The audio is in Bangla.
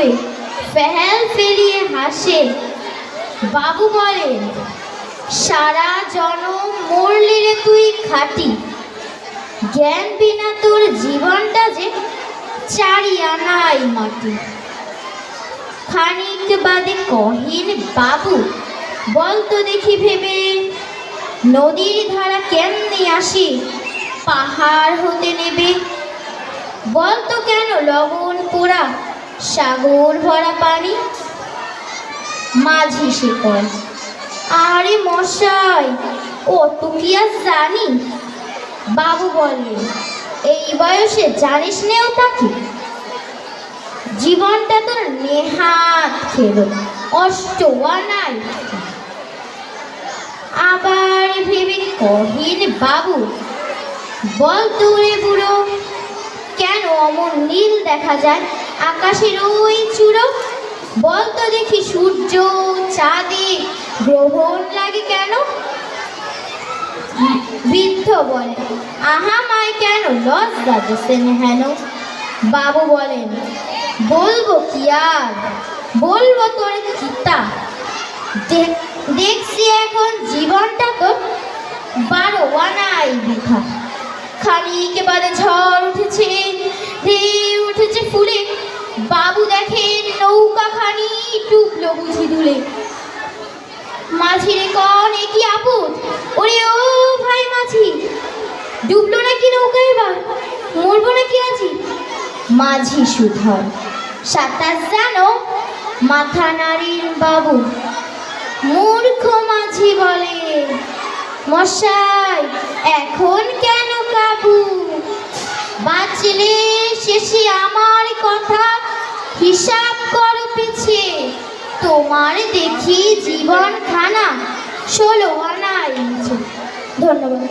ভাবে ফেল ফেলিয়ে হাসে। বাবু বলেন, সারা জনম মরলি রে তুই খাটি, জ্ঞান বিনা তোর জীবনটা যে চারি আনাই মাটি। খানিক বাদে কহিন, বাবু বলতো দেখি ভেবে, নদীর ধারা কেমনে আসি পাহাড় হতে নেবে? বলতো কেন লবণ পোড়া সাগর ভরা পানি? মাঝি সে কয়, আরে মশাই অত কি আর জানি? বাবু বললেন, এই বয়সে জানিস নেও তাকে? জীবনটা তোর নেহাত খেলো অষ্টআনাই। আবার ভেবে কহিন, বাবু বলতো রে বুড়ো, কেন অমন নীল দেখা যায় আকাশের ওই চূড়ো? বলতো দেখি সূর্য চাঁদে গ্রহণ লাগে কেন? বৃদ্ধ বলে, আহা মায় কেন লজ্জা দিছেন হেন? বাবু বলেন, বলবো কি আর, বলবো তোর চিতা, দেখছি এখন জীবনটা তো 12 আনাই বৃথা। খানিক বাদে ঝড় উঠেছে, ঢেউ উঠেছে ফুলে। বাবু দেখেন নৌকাখানি ডুবলো বুঝি দুলে। মাঝিরে কন, এ কি আপদ? ওরে ও ভাই মাঝি, ডুবলো নাকি নৌকা, এবার মরবো নাকি আজি? মাঝি সুধর, সাঁতার জানো? মাথা নাড়িন বাবু। মূর্খ মাঝি বলে, মশাই এখন কেন কাবু? বাঁচলে শেষে আমার কথা হিসাব করো পিছে, তোমার দেখি জীবন খানা 16 আনাই। ধন্যবাদ।